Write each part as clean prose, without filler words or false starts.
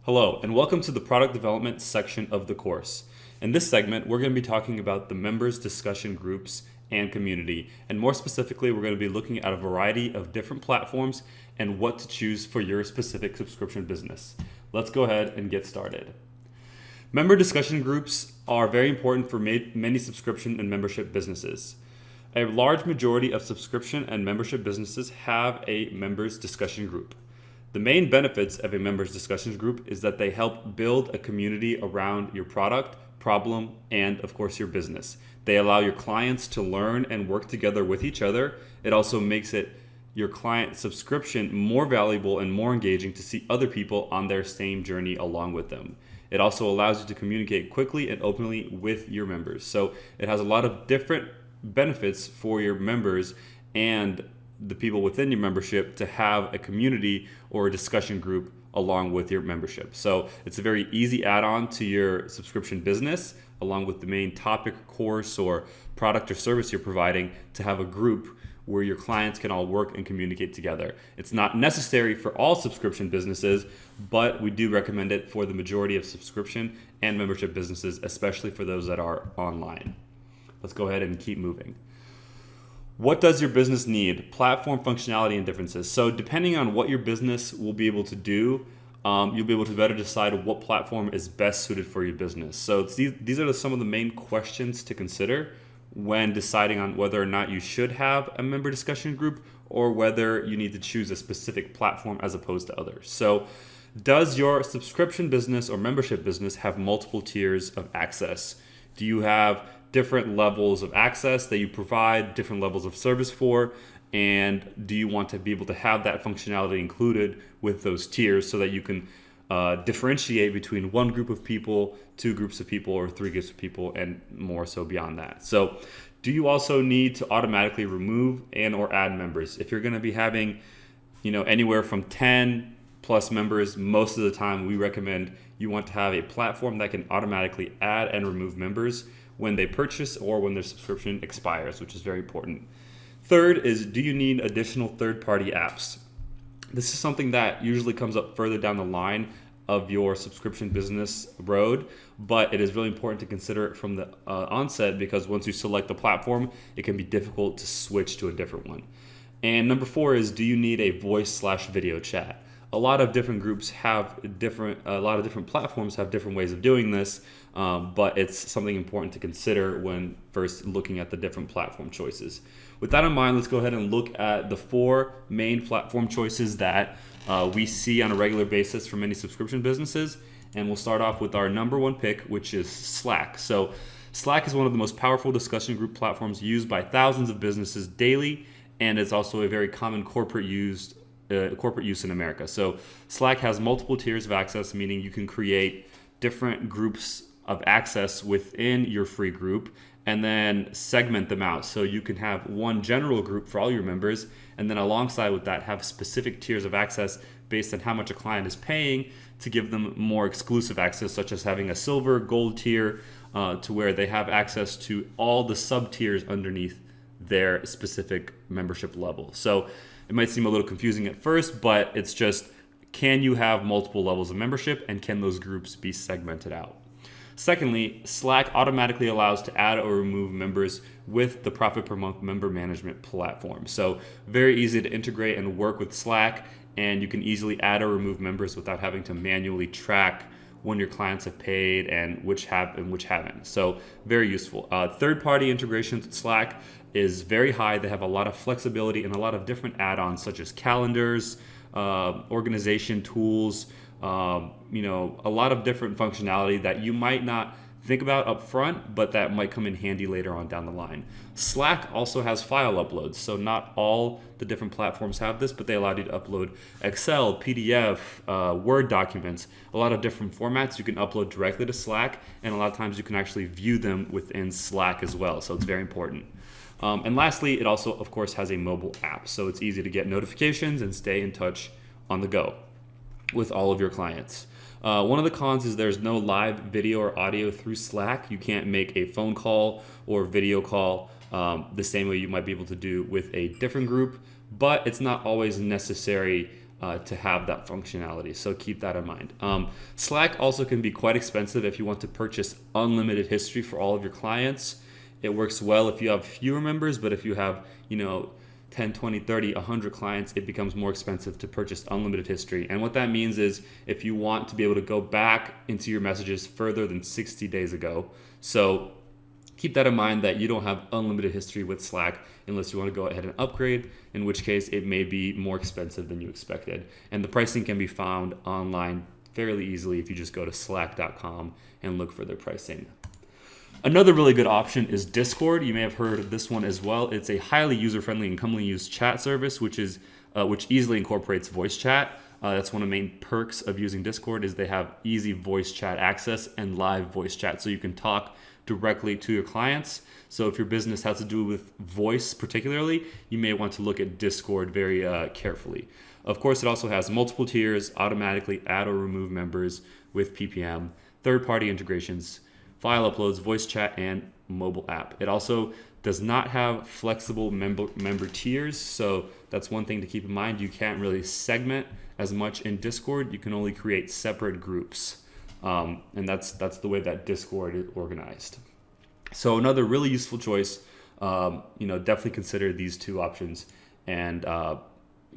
Hello, and welcome to the product development section of the course. In this segment, we're going to be talking about the members discussion groups and community. And more specifically, we're going to be looking at a variety of different platforms and what to choose for your specific subscription business. Let's go ahead and get started. Member discussion groups are very important for many subscription and membership businesses. A large majority of subscription and membership businesses have a members discussion group. The main benefits of a members discussions group is that they help build a community around your product, problem, and of course your business. They allow your clients to learn and work together with each other. It also makes your client subscription more valuable and more engaging to see other people on their same journey along with them. It also allows you to communicate quickly and openly with your members. So it has a lot of different benefits for your members and the people within your membership to have a community or a discussion group along with your membership. So it's a very easy add-on to your subscription business, along with the main topic, course, or product or service you're providing, to have a group where your clients can all work and communicate together. It's not necessary for all subscription businesses, but we do recommend it for the majority of subscription and membership businesses, especially for those that are online. Let's go ahead and keep moving. What does your business need? Platform functionality and differences. So depending on what your business will be able to do, you'll be able to better decide what platform is best suited for your business. So these are some of the main questions to consider when deciding on whether or not you should have a member discussion group or whether you need to choose a specific platform as opposed to others. So does your subscription business or membership business have multiple tiers of access? Do you have different levels of access that you provide, different levels of service for, and do you want to be able to have that functionality included with those tiers so that you can differentiate between one group of people, two groups of people, or three groups of people, and more so beyond that? So do you also need to automatically remove and or add members? If you're going to be having anywhere from 10 plus members, most of the time we recommend you want to have a platform that can automatically add and remove members when they purchase or when their subscription expires, which is very important. Third is, do you need additional third-party apps? This is something that usually comes up further down the line of your subscription business road, but it is really important to consider it from the onset, because once you select the platform, it can be difficult to switch to a different one. And number 4 is, do you need a voice/video chat? A lot of different groups have a lot of different platforms have different ways of doing this, but it's something important to consider when first looking at the different platform choices. With that in mind, let's go ahead and look at the 4 main platform choices that we see on a regular basis for many subscription businesses. And we'll start off with our number 1 pick, which is Slack. So Slack is one of the most powerful discussion group platforms used by thousands of businesses daily, and it's also a very common corporate use in America. So Slack has multiple tiers of access, meaning you can create different groups of access within your free group and then segment them out. So you can have one general group for all your members, and then alongside with that have specific tiers of access based on how much a client is paying to give them more exclusive access, such as having a silver, gold tier, to where they have access to all the sub tiers underneath their specific membership level. So it might seem a little confusing at first, but it's just, can you have multiple levels of membership, and can those groups be segmented out? Secondly, Slack automatically allows to add or remove members with the profit per month member management platform. So very easy to integrate and work with Slack, and you can easily add or remove members without having to manually track when your clients have paid and which have and which haven't. So very useful. Third-party integrations with Slack is very high. They have a lot of flexibility and a lot of different add-ons, such as calendars, organization tools, a lot of different functionality that you might not think about up front, but that might come in handy later on down the line. Slack also has file uploads. So not all the different platforms have this, but they allow you to upload Excel, PDF, Word documents, a lot of different formats you can upload directly to Slack, and a lot of times you can actually view them within Slack as well. So it's very important. And lastly, it also, of course, has a mobile app. So it's easy to get notifications and stay in touch on the go with all of your clients. One of the cons is there's no live video or audio through Slack. You can't make a phone call or video call the same way you might be able to do with a different group, but it's not always necessary to have that functionality. So keep that in mind. Slack also can be quite expensive if you want to purchase unlimited history for all of your clients. It works well if you have fewer members, but if you have, 10, 20, 30, 100 clients, it becomes more expensive to purchase unlimited history. And what that means is if you want to be able to go back into your messages further than 60 days ago. So keep that in mind that you don't have unlimited history with Slack unless you want to go ahead and upgrade, in which case it may be more expensive than you expected. And the pricing can be found online fairly easily if you just go to slack.com and look for their pricing. Another really good option is Discord. You may have heard of this one as well. It's a highly user-friendly and commonly used chat service, which easily incorporates voice chat. That's one of the main perks of using Discord is they have easy voice chat access and live voice chat, so you can talk directly to your clients. So if your business has to do with voice particularly, you may want to look at Discord very carefully. Of course, it also has multiple tiers, automatically add or remove members with PPM, third-party integrations, file uploads, voice chat, and mobile app. It also does not have flexible member tiers, so that's one thing to keep in mind. You can't really segment as much in Discord. You can only create separate groups, and that's the way that Discord is organized. So another really useful choice. Definitely consider these two options and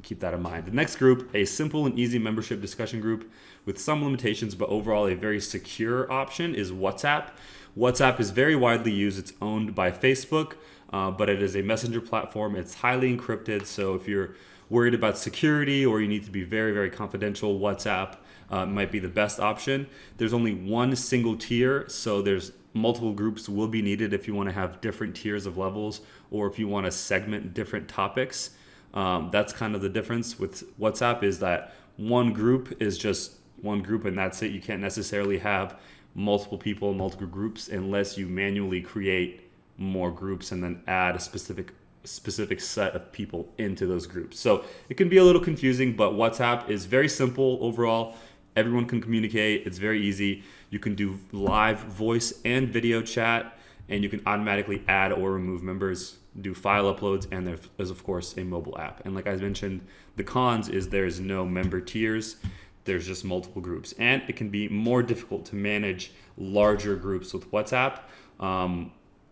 keep that in mind. The next group, a simple and easy membership discussion group with some limitations, but overall a very secure option, is WhatsApp. WhatsApp is very widely used. It's owned by Facebook, but it is a messenger platform. It's highly encrypted, so if you're worried about security or you need to be very, very confidential, WhatsApp might be the best option. There's only one single tier, so there's multiple groups will be needed if you want to have different tiers of levels or if you want to segment different topics. That's kind of the difference with WhatsApp, is that one group is just one group and that's it. You can't necessarily have multiple people, multiple groups, unless you manually create more groups and then add a specific set of people into those groups. So it can be a little confusing, but WhatsApp is very simple overall. Everyone can communicate. It's very easy. You can do live voice and video chat, and you can automatically add or remove members, do file uploads, and there is of course a mobile app. And like I mentioned, the cons is there's no member tiers. There's just multiple groups, and it can be more difficult to manage larger groups with WhatsApp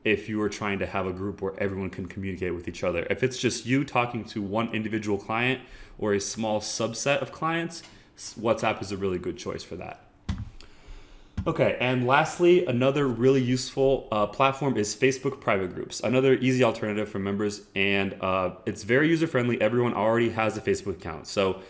if you are trying to have a group where everyone can communicate with each other. If it's just you talking to one individual client or a small subset of clients, WhatsApp is a really good choice for that. Okay, and lastly, another really useful platform is Facebook private groups, another easy alternative for members, and it's very user-friendly. Everyone already has a Facebook account. So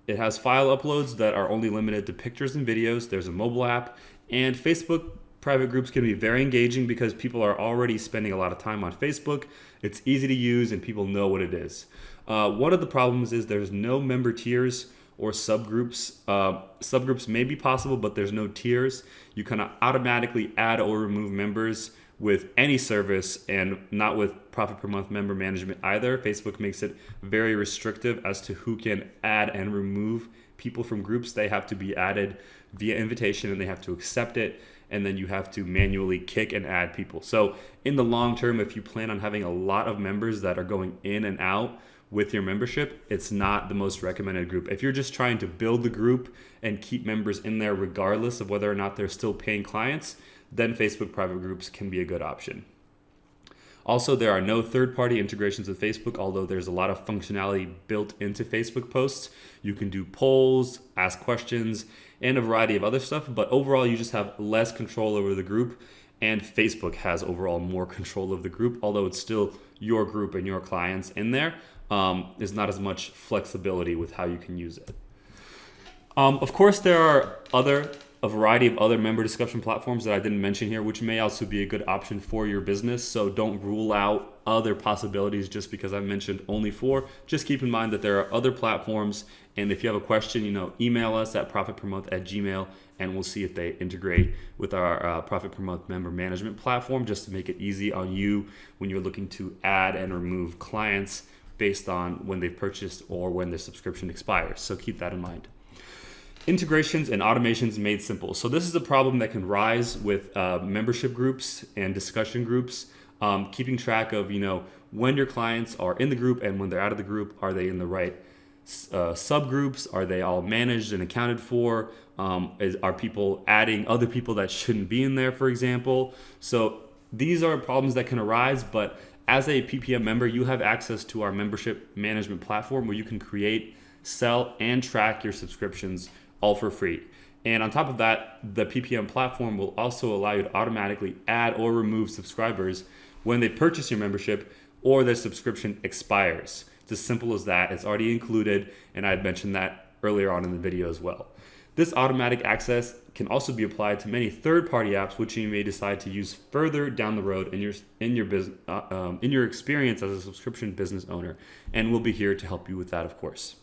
it has file uploads that are only limited to pictures and videos. There's a mobile app, and Facebook private groups can be very engaging because people are already spending a lot of time on Facebook. It's easy to use and people know what it is. One of the problems is there's no member tiers or subgroups. Subgroups may be possible, but there's no tiers. You kind of automatically add or remove members with any service and not with profit per month member management either. Facebook makes it very restrictive as to who can add and remove people from groups. They have to be added via invitation and they have to accept it, and then you have to manually kick and add people. So in the long term, if you plan on having a lot of members that are going in and out with your membership, it's not the most recommended group. If you're just trying to build the group and keep members in there regardless of whether or not they're still paying clients, then Facebook private groups can be a good option. Also, there are no third-party integrations with Facebook, although there's a lot of functionality built into Facebook posts. You can do polls, ask questions, and a variety of other stuff, but overall you just have less control over the group, and Facebook has overall more control of the group, although it's still your group and your clients in there. There's not as much flexibility with how you can use it. Of course, there are a variety of other member discussion platforms that I didn't mention here, which may also be a good option for your business. So don't rule out other possibilities just because I mentioned only 4. Just keep in mind that there are other platforms. And if you have a question, email us at profitpermonth@gmail.com, and we'll see if they integrate with our Profit Per Month member management platform, just to make it easy on you when you're looking to add and remove clients based on when they've purchased or when their subscription expires. So keep that in mind. Integrations and automations made simple. So this is a problem that can rise with membership groups and discussion groups. Keeping track of, when your clients are in the group and when they're out of the group, are they in the right subgroups? Are they all managed and accounted for? Are people adding other people that shouldn't be in there, for example? So these are problems that can arise, but as a PPM member, you have access to our membership management platform where you can create, sell, and track your subscriptions all for free. And on top of that, the PPM platform will also allow you to automatically add or remove subscribers when they purchase your membership or their subscription expires. It's as simple as that. It's already included, and I had mentioned that earlier on in the video as well. This automatic access can also be applied to many third-party apps, which you may decide to use further down the road in your experience as a subscription business owner. And we'll be here to help you with that, of course.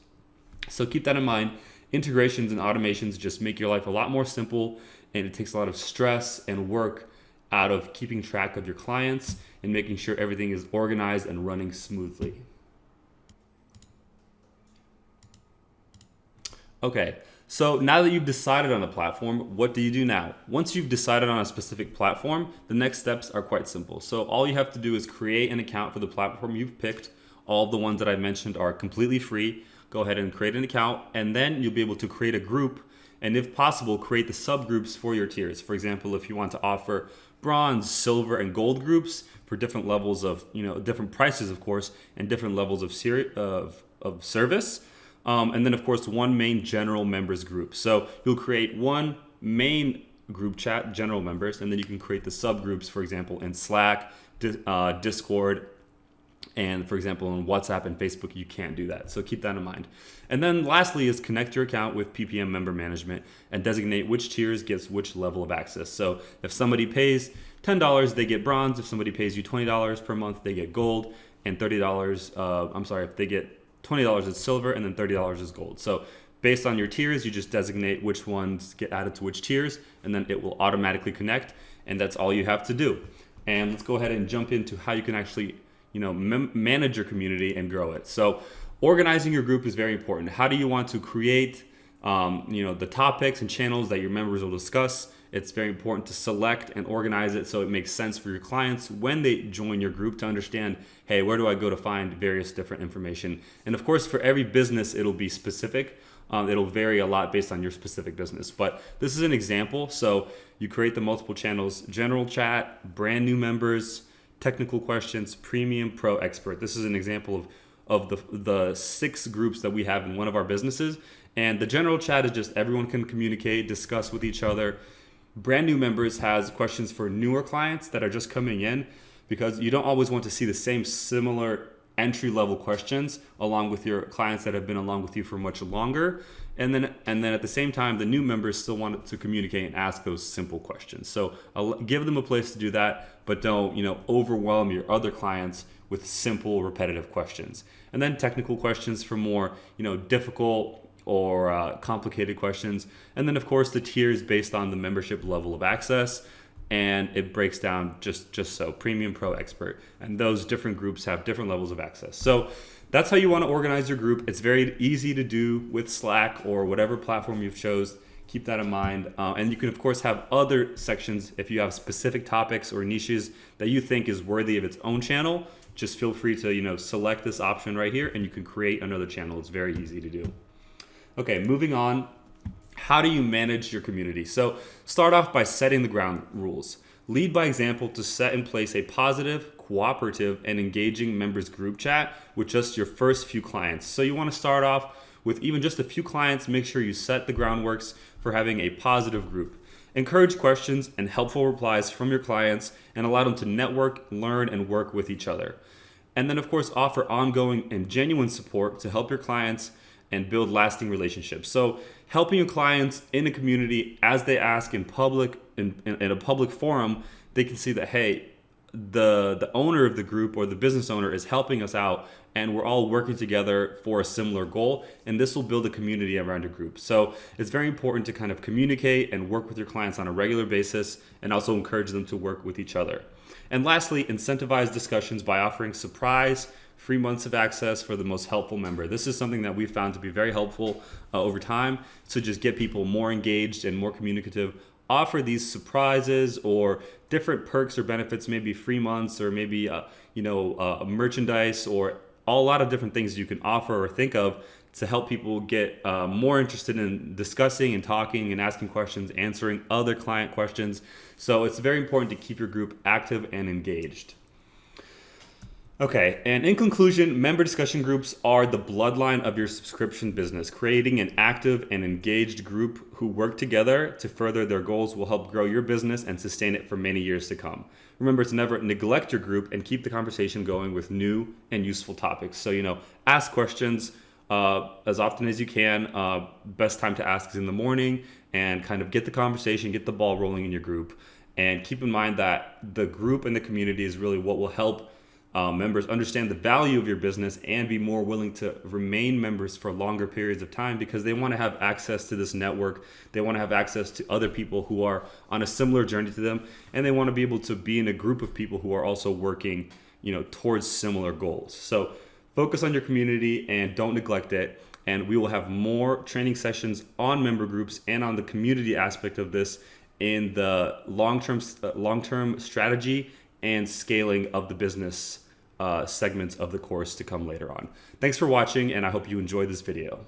So keep that in mind. Integrations and automations just make your life a lot more simple, and it takes a lot of stress and work out of keeping track of your clients and making sure everything is organized and running smoothly. Okay, so now that you've decided on a platform, what do you do now? Once you've decided on a specific platform, the next steps are quite simple. So all you have to do is create an account for the platform you've picked. All of the ones that I mentioned are completely free. Go ahead and create an account, and then you'll be able to create a group, and if possible, create the subgroups for your tiers. For example, if you want to offer bronze, silver, and gold groups for different levels of, different prices, of course, and different levels of service. And then, of course, one main general members group. So you'll create one main group chat, general members, and then you can create the subgroups, for example, in Slack, Discord, and for example, in WhatsApp and Facebook, you can't do that. So keep that in mind. And then lastly is connect your account with PPM member management and designate which tiers gets which level of access. So if somebody pays $10, they get bronze. If somebody pays you $20 per month, they get gold. And if they get $20 is silver, and then $30 is gold. So based on your tiers, you just designate which ones get added to which tiers, and then it will automatically connect, and that's all you have to do. And let's go ahead and jump into how you can actually manage your community and grow it. So organizing your group is very important. How do you want to create the topics and channels that your members will discuss? It's very important to select and organize it so it makes sense for your clients when they join your group to understand, hey, where do I go to find various different information? And of course, for every business, it'll be specific. It'll vary a lot based on your specific business. But this is an example. So you create the multiple channels: general chat, brand new members, technical questions, premium, pro, expert. This is an example of the 6 groups that we have in one of our businesses. And the general chat is just everyone can communicate, discuss with each other. Brand new members has questions for newer clients that are just coming in, because you don't always want to see the same similar entry-level questions along with your clients that have been along with you for much longer. And then at the same time, the new members still want to communicate and ask those simple questions. So I'll give them a place to do that, but don't overwhelm your other clients with simple, repetitive questions. And then technical questions for more difficult or complicated questions. And then, of course, the tiers based on the membership level of access. And it breaks down just so: premium, pro, expert. And those different groups have different levels of access. So that's how you want to organize your group. It's very easy to do with Slack or whatever platform you've chose. Keep that in mind. And you can, of course, have other sections if you have specific topics or niches that you think is worthy of its own channel. Just feel free to select this option right here, and you can create another channel. It's very easy to do. Okay, moving on. How do you manage your community? So start off by setting the ground rules. Lead by example to set in place a positive, cooperative, and engaging members group chat with just your first few clients. So you want to start off with even just a few clients. Make sure you set the groundworks for having a positive group. Encourage questions and helpful replies from your clients and allow them to network, learn, and work with each other. And then, of course, offer ongoing and genuine support to help your clients and build lasting relationships. So helping your clients in a community as they ask in public, in a public forum, they can see that, hey, the owner of the group or the business owner is helping us out, and we're all working together for a similar goal, and this will build a community around your group. So it's very important to kind of communicate and work with your clients on a regular basis, and also encourage them to work with each other. And lastly, incentivize discussions by offering surprise free months of access for the most helpful member. This is something that we found to be very helpful over time to just get people more engaged and more communicative. Offer these surprises or different perks or benefits, maybe free months or maybe merchandise or a lot of different things you can offer or think of to help people get more interested in discussing and talking and asking questions, answering other client questions. So it's very important to keep your group active and engaged. Okay, and in conclusion, member discussion groups are the bloodline of your subscription business. Creating an active and engaged group who work together to further their goals will help grow your business and sustain it for many years to come. Remember to never neglect your group and keep the conversation going with new and useful topics. So, ask questions as often as you can. Best time to ask is in the morning, and kind of get the conversation, get the ball rolling in your group. And keep in mind that the group and the community is really what will help members understand the value of your business and be more willing to remain members for longer periods of time, because they want to have access to this network. They want to have access to other people who are on a similar journey to them, and they want to be able to be in a group of people who are also working, towards similar goals. So focus on your community and don't neglect it. And we will have more training sessions on member groups and on the community aspect of this in the long-term strategy and scaling of the business segments of the course to come later on. Thanks for watching, and I hope you enjoyed this video.